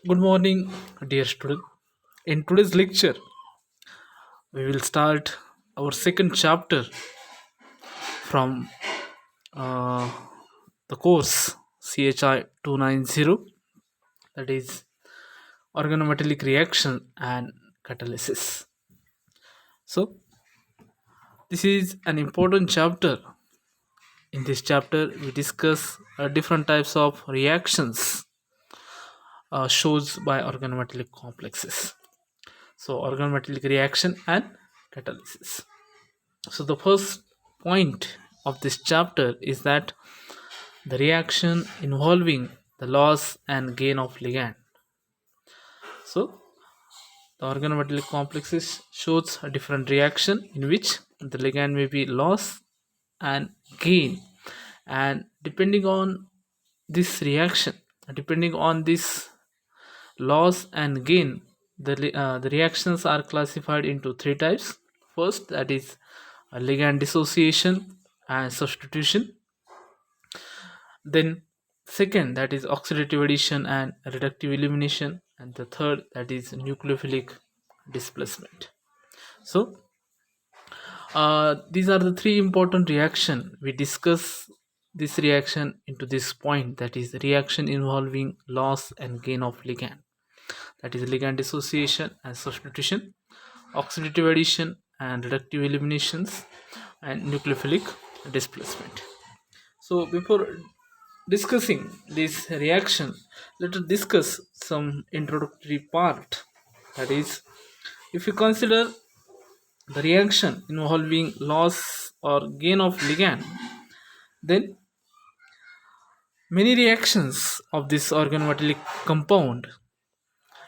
Good morning, dear student. In today's lecture, we will start our second chapter from uh, the course CHI 290, that is organometallic reaction and catalysis. So, this is an important chapter. In this chapter, we discuss different types of reactions shows by organometallic complexes. So, organometallic reaction and catalysis. So, the first point of this chapter is that the reaction involving the loss and gain of ligand. So, the organometallic complexes shows a different reaction in which the ligand may be loss and gain, and depending on this reaction, depending on this loss and gain, the reactions are classified into three types. First, that is ligand dissociation and substitution. Then second, that is oxidative addition and reductive elimination, and the third, that is nucleophilic displacement. So these are the three important reaction. We discuss this reaction into this point, that is the reaction involving loss and gain of ligand, that is ligand dissociation and substitution, oxidative addition and reductive eliminations, and nucleophilic displacement. So before discussing this reaction, let us discuss some introductory part. That is, if you consider the reaction involving loss or gain of ligand, then many reactions of this organometallic compound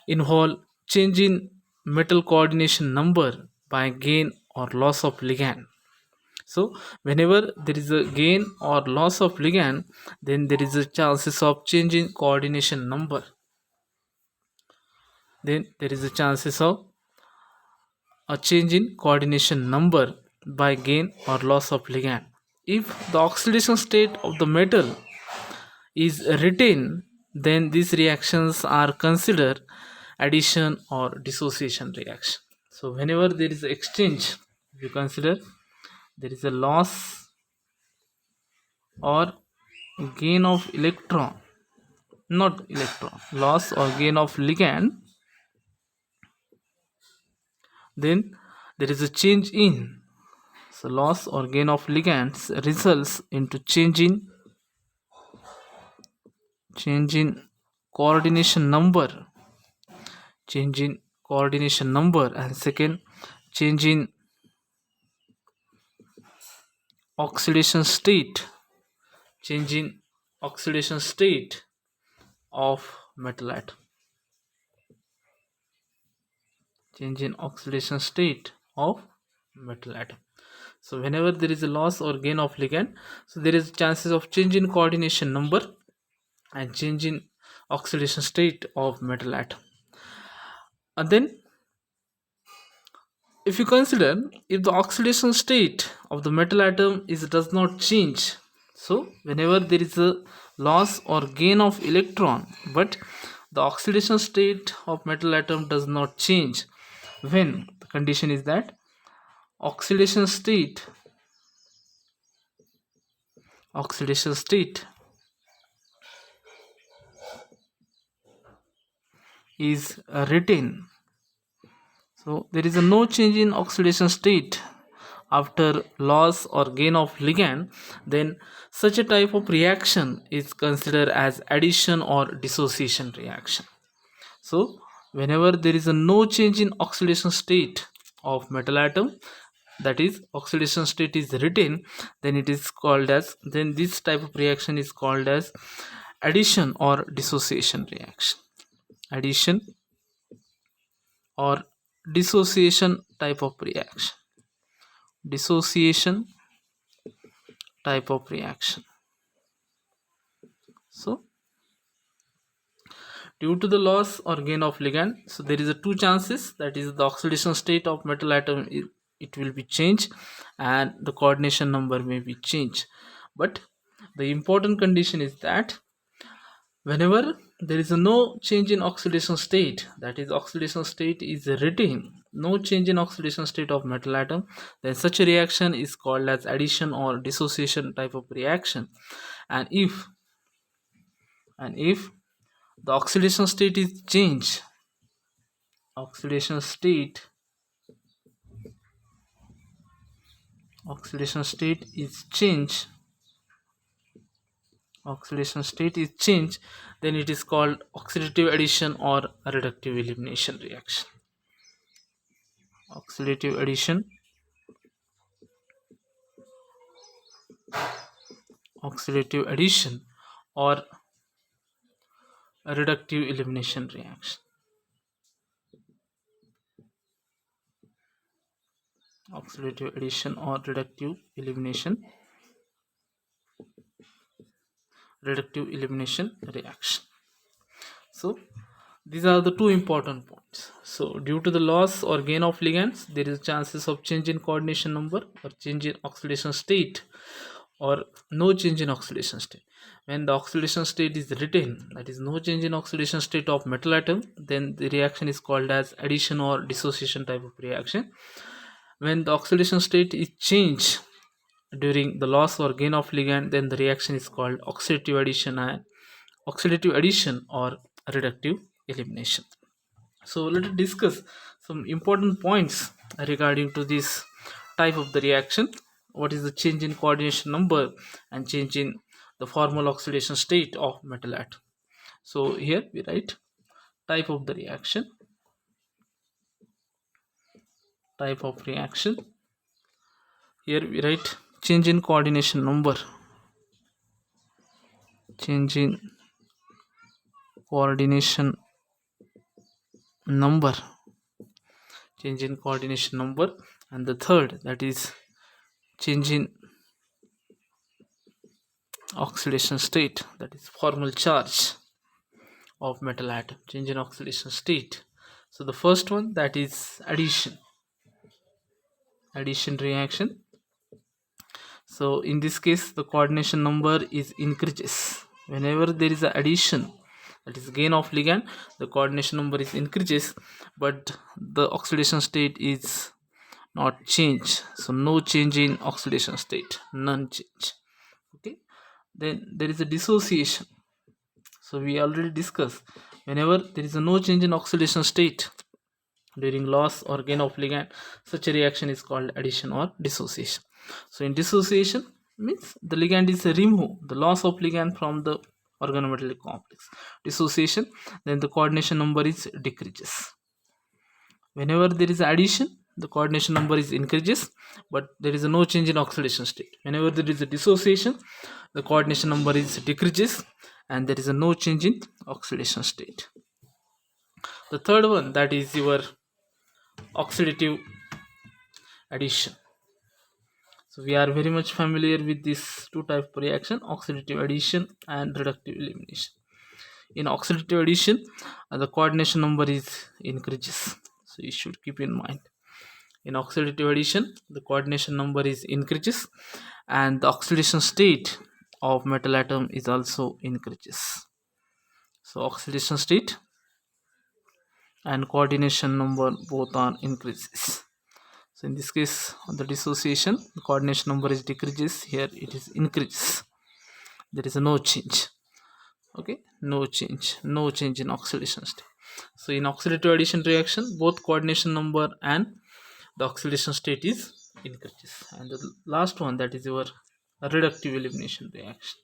involve change in metal coordination number by gain or loss of ligand. So whenever there is a gain or loss of ligand, then there is a chances of change in coordination number. Then there is a chances of a change in coordination number by gain or loss of ligand. If the oxidation state of the metal is retained, then these reactions are considered addition or dissociation reaction. So whenever there is exchange, if you consider there is a loss or gain of electron, not electron, loss or gain of ligand, then there is a change in, so loss or gain of ligands results into change in coordination number, change in coordination number, and second, change in oxidation state, change in oxidation state of metal atom, change in oxidation state of metal atom. So whenever there is a loss or gain of ligand, so there is chances of change in coordination number and change in oxidation state of metal atom. And then if you consider, if the oxidation state of the metal atom is does not change, so whenever there is a loss or gain of electron but the oxidation state of metal atom does not change, when the condition is that oxidation state is retained. So there is a no change in oxidation state after loss or gain of ligand, then such a type of reaction is considered as addition or dissociation reaction. So whenever there is a no change in oxidation state of metal atom, that is oxidation state is retained, then it is called as, then this type of reaction is called as addition or dissociation reaction. Addition or dissociation type of reaction. Dissociation type of reaction. So due to the loss or gain of ligand, so there is a two chances, that is the oxidation state of metal atom, it will be changed and the coordination number may be changed. But the important condition is that whenever there is a no change in oxidation state, that is oxidation state is retained, no change in oxidation state of metal atom, then such a reaction is called as addition or dissociation type of reaction. And if the oxidation state is changed, oxidation state oxidation state is changed oxidation state is changed, then it is called oxidative addition or reductive elimination reaction. Oxidative addition, oxidative addition or a reductive elimination reaction. Oxidative addition or reductive elimination reaction. So these are the two important points. So due to the loss or gain of ligands, there is chances of change in coordination number or change in oxidation state or no change in oxidation state. When the oxidation state is retained, that is no change in oxidation state of metal atom, then the reaction is called as addition or dissociation type of reaction. When the oxidation state is changed during the loss or gain of ligand, then the reaction is called oxidative addition or reductive elimination. So let us discuss some important points regarding to this type of the reaction. What is the change in coordination number and change in the formal oxidation state of metal atom? So here we write type of the reaction. Here we write change in coordination number. Change in coordination number. Change in coordination number. And the third, that is change in oxidation state, that is formal charge of metal atom. Change in oxidation state. So the first one, that is addition reaction. So in this case the coordination number is increases whenever there is a addition, that is gain of ligand, the coordination number is increases, but the oxidation state is not change. So no change in oxidation state, none change. Okay, then there is a dissociation. So we already discussed, whenever there is a no change in oxidation state during loss or gain of ligand, such a reaction is called addition or dissociation. So in dissociation means the ligand is removed, the loss of ligand from the organometallic complex. Dissociation, then the coordination number is decreases. Whenever there is addition, the coordination number is increases, but there is no change in oxidation state. Whenever there is a dissociation, the coordination number is decreases and there is no change in oxidation state. The third one, that is your oxidative addition. So we are very much familiar with these two type of reaction, oxidative addition and reductive elimination. In oxidative addition, the coordination number is increases, so you should keep in mind. In oxidative addition, the coordination number is increases and the oxidation state of metal atom is also increases. So oxidation state and coordination number both are increases. So in this case, the dissociation, the coordination number is decreases, here it is increases. There is no change. Okay, no change in oxidation state. So in oxidative addition reaction, both coordination number and the oxidation state is increases. And the last one, that is your reductive elimination reaction.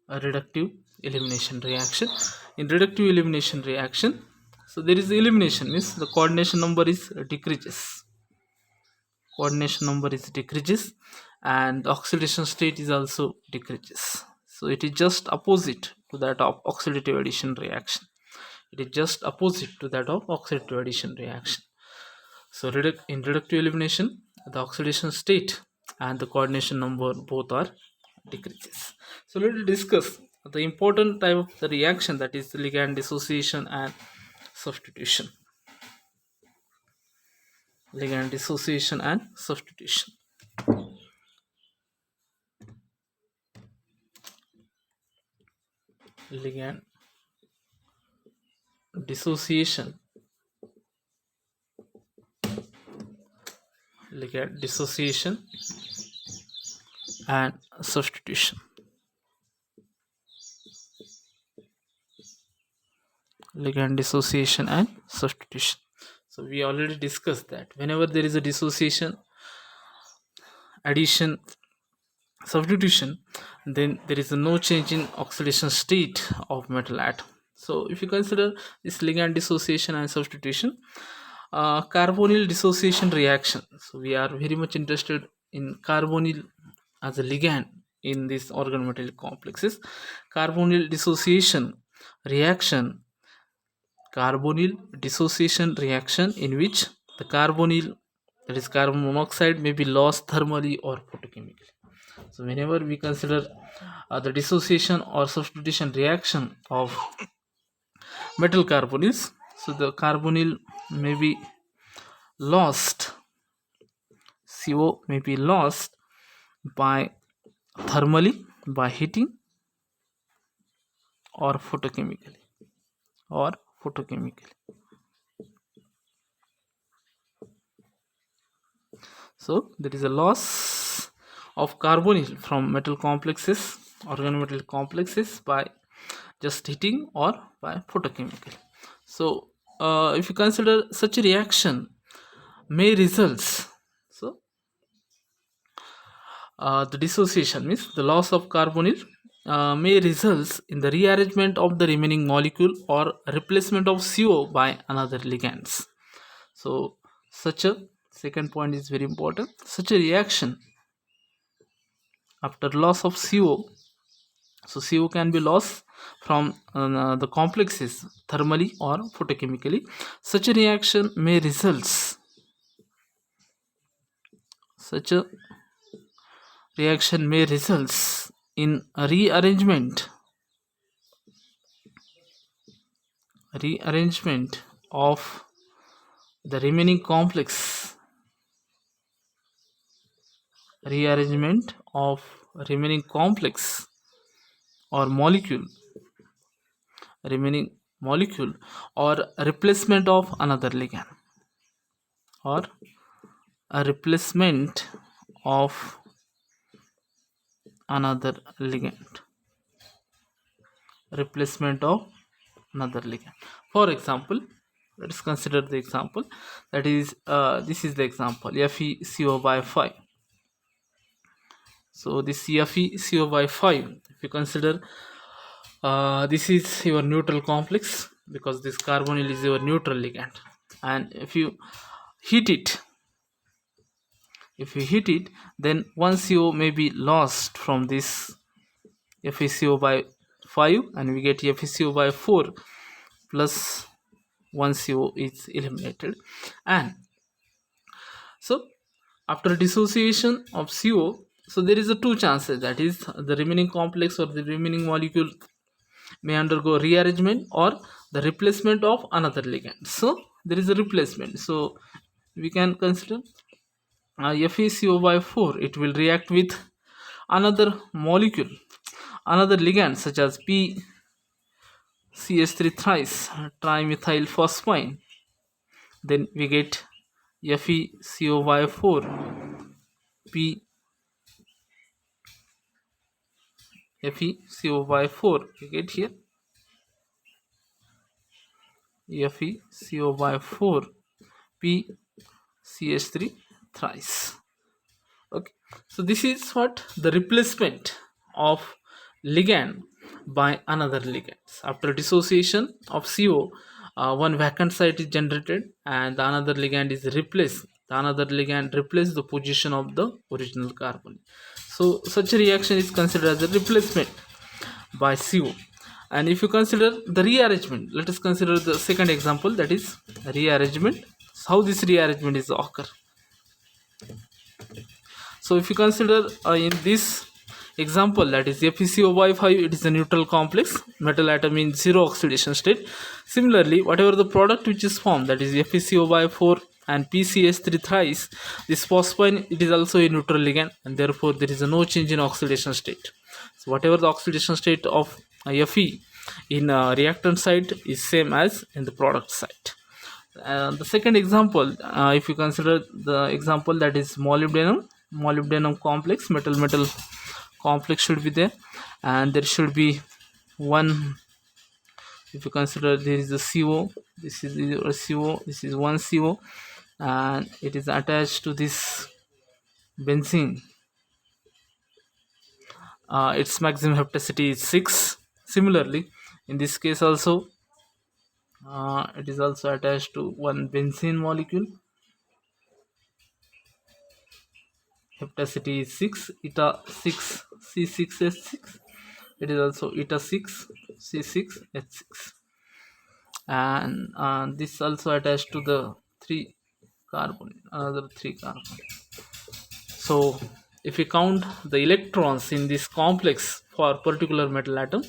A reductive elimination reaction. In reductive elimination reaction, so there is elimination, means the coordination number is decreases. And the oxidation state is also decreases. So it is just opposite to that of oxidative addition reaction. So in reductive elimination, the oxidation state and the coordination number both are decreases. So let us discuss the important type of the reaction, that is ligand dissociation and substitution. Ligand dissociation and substitution. ligand dissociation, and substitution. Ligand dissociation and substitution. So we already discussed that whenever there is a dissociation, addition, substitution, then there is no change in oxidation state of metal atom. So if you consider this ligand dissociation and substitution, carbonyl dissociation reaction, so we are very much interested in carbonyl as a ligand in these organometallic complexes. Carbonyl dissociation reaction, in which the carbonyl, that is carbon monoxide, may be lost thermally or photochemically. So whenever we consider the dissociation or substitution reaction of metal carbonyls, so the carbonyl may be lost, CO may be lost by thermally, by heating, or photochemically. So there is a loss of carbonyl from metal complexes, organometallic complexes, by just heating or by photochemical. So if you consider such a reaction may results, so the dissociation means the loss of carbonyl may results in the rearrangement of the remaining molecule or replacement of CO by another ligands. So such a second point is very important. Such a reaction after loss of CO, so CO can be lost from the complexes thermally or photochemically. Such a reaction may results in a rearrangement of the remaining complex, or molecule, or replacement of another ligand, For example, let us consider the example, that is this is the example FeCO by 5. So this FeCO by 5, if you consider this is your neutral complex, because this carbonyl is your neutral ligand, and if you heat it, then one CO may be lost from this FeCO by 5, and we get FeCO by 4 plus 1 CO is eliminated. And so after dissociation of CO, so there is a two chances, that is the remaining complex or the remaining molecule may undergo rearrangement or the replacement of another ligand. So there is a replacement, so we can consider FeCO by 4, it will react with another molecule, another ligand, such as PCH3 thrice trimethyl phosphine. Then we get FeCO by 4 FeCO by 4, we get here FeCO by 4 PCH3 thrice. Okay, so this is what the replacement of ligand by another ligand. After dissociation of CO, one vacant site is generated and the another ligand is replaced. The another ligand replaces the position of the original carbon. So such a reaction is considered as a replacement by CO. And if you consider the rearrangement, let us consider the second example, that is rearrangement. How this rearrangement is occur. So if you consider in this example, that is FeCO by 5, it is a neutral complex, metal atom in zero oxidation state. Similarly, whatever the product which is formed, that is FeCO by 4 and PCH3 thrice, this phosphine, it is also a neutral ligand, and therefore there is no change in oxidation state. So whatever the oxidation state of Fe, in reactant site is same as in the product site. The second example, if you consider the example, that is molybdenum complex, metal complex should be there, and there should be one. If you consider there is a CO, this is a CO, this is one CO, and it is attached to this benzene. Its maximum hepticity is 6. Similarly, in this case also, it is also attached to one benzene molecule. Hepticity is 6, eta 6 C6H6. It is also eta 6 C6H6, and this also attached to the 3 carbon, another 3 carbon. So if we count the electrons in this complex for particular metal atom,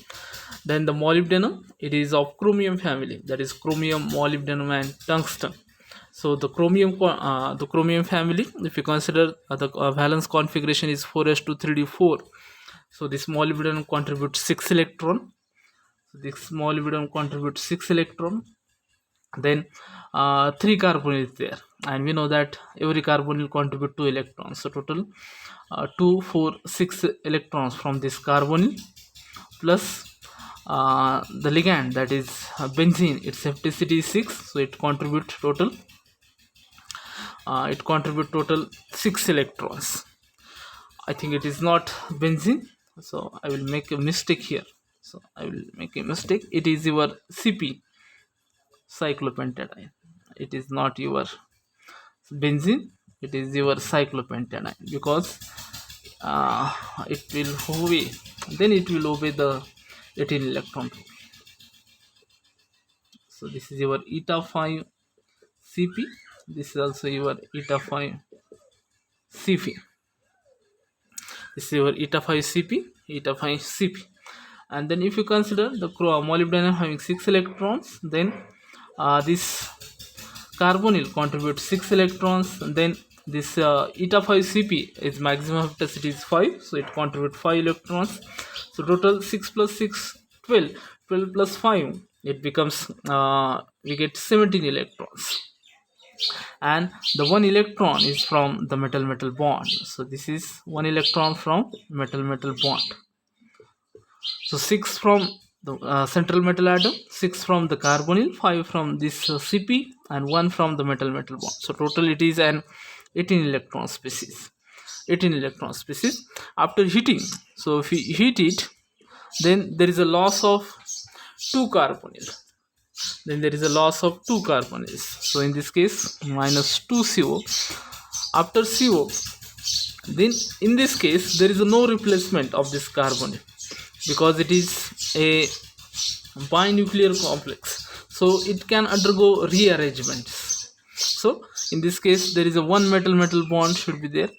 then the molybdenum, it is of chromium family, that is chromium, molybdenum and tungsten. So the chromium family, if you consider the valence configuration is 4s2 3d4. So this molybdenum contributes 6 electron. So this molybdenum contributes 6 electron. Then 3 carbonyl is there, and we know that every carbon will contribute 2 electrons. So total 2, 4, 6 electrons from this carbonyl, plus the ligand, that is benzene, its hepticity is 6, so it contributes total 6 electrons. I think it is not benzene, so I will make a mistake here. It is your CP, cyclopentadiene. It is not your benzene, it is your cyclopentadiene, because it will obey the 18 electron rule. So this is your eta 5 CP, this is also your eta 5 CP. This is your eta 5 CP. And then if you consider the molybdenum having 6 electrons, then this carbonyl contributes 6 electrons, and then this eta 5 CP, its maximum hepticity is 5, so it contributes 5 electrons. So total 6 plus 6, 12, 12 plus 5, it becomes we get 17 electrons, and the 1 electron is from the metal bond. So this is 1 electron from metal bond. So 6 from the central metal atom, 6 from the carbonyl, 5 from this CP, and 1 from the metal bond. So total it is an 18 electron species. After heating, so if we heat it, then there is a loss of 2 carbonyl. So in this case, minus 2 CO. After CO, then in this case there is no replacement of this carbonyl, because it is a binuclear complex, so it can undergo rearrangements. So in this case, there is a one metal bond should be there.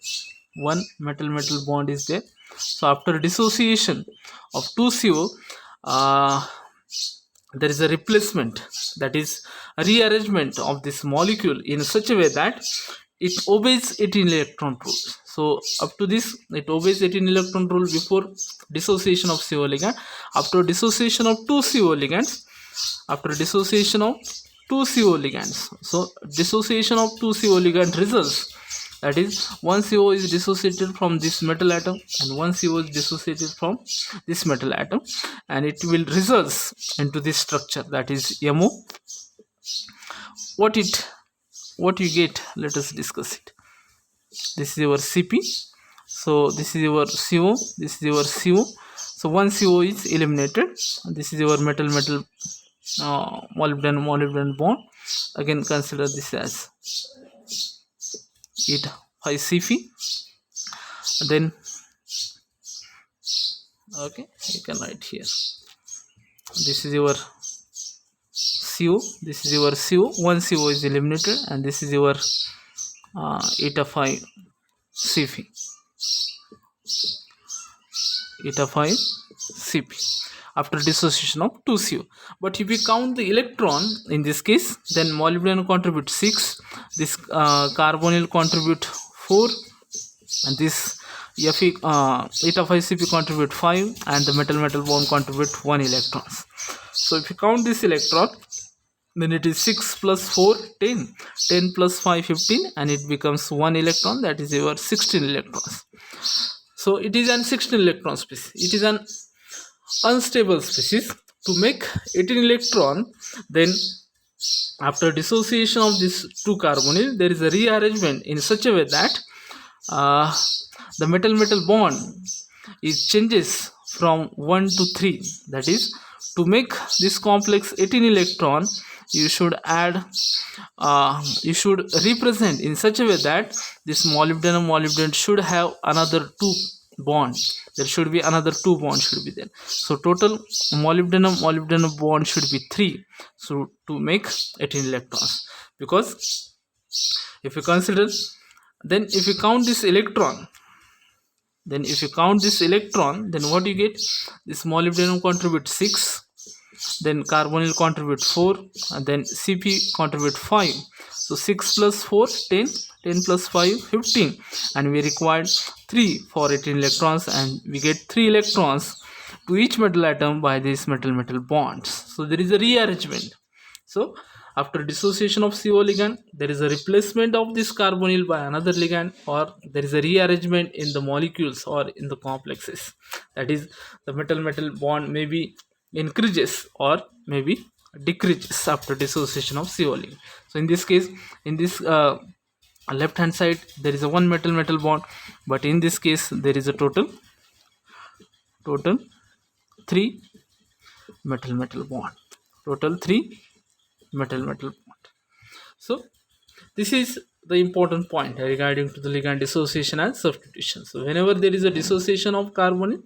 One metal bond is there. So after dissociation of 2CO, there is a replacement, that is a rearrangement of this molecule in such a way that it obeys 18 electron rule. So up to this, it obeys 18 electron rule before dissociation of CO ligand. After dissociation of 2 CO ligands, so dissociation of 2 CO ligand results, that is 1 CO is dissociated from this metal atom and 1 CO is dissociated from this metal atom, and it will results into this structure, that is MO. What you get, let us discuss it. This is your CP, so this is your CO, this is your CO. So one CO is eliminated. This is your metal molybdenum bond. Again consider this as eta 5 CP. Then okay, you can write here, this is your CO, this is your CO. One CO is eliminated, and this is your eta 5 CP. After dissociation of 2 CO. But if we count the electron in this case, then molybdenum contribute 6, this carbonyl contribute 4, and this eta 5 CP contribute 5, and the metal bond contribute 1 electrons. So if you count this electron, then it is 6 plus 4 10, 10 plus 5 15, and it becomes 1 electron, that is your 16 electrons. So it is an 16 electron species. It is an unstable species. To make 18 electron, then after dissociation of these two carbonyl, there is a rearrangement in such a way that uh, the metal metal bond is changes from 1 to 3. That is, to make this complex 18 electron, you should add you should represent in such a way that this molybdenum molybdenum should have another two bond. There should be another two bonds should be there. So total molybdenum molybdenum bond should be 3, so to make 18 electrons. Because if you consider, then if you count this electron, then if you count this electron, then what you get, this molybdenum contribute 6, then carbonyl contribute 4, and then Cp contribute 5. So 6 plus 4 10, 10 plus 5 15, and we required 3 for 18 electrons, and we get 3 electrons to each metal atom by these metal metal bonds. So there is a rearrangement. So after dissociation of CO ligand, there is a replacement of this carbonyl by another ligand, or there is a rearrangement in the molecules or in the complexes. That is, the metal metal bond maybe increases or maybe decreases after dissociation of CO ligand. So in this case, in this left hand side, there is a one metal metal bond, but in this case there is a total 3 metal metal bond, total 3 metal metal bond. So this is the important point regarding to the ligand dissociation and substitution. So whenever there is a dissociation of carbonyl,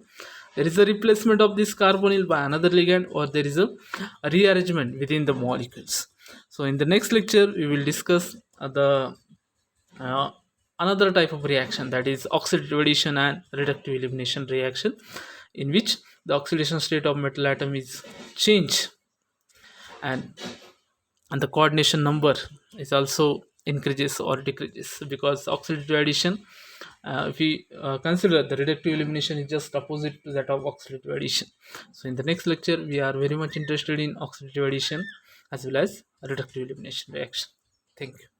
there is a replacement of this carbonyl by another ligand, or there is a rearrangement within the molecules. So in the next lecture we will discuss the another type of reaction, that is oxidative addition and reductive elimination reaction, in which the oxidation state of metal atom is changed, and the coordination number is also increases or decreases. Because oxidative addition, if we consider, the reductive elimination is just opposite to that of oxidative addition. So in the next lecture we are very much interested in oxidative addition as well as reductive elimination reaction. Thank you.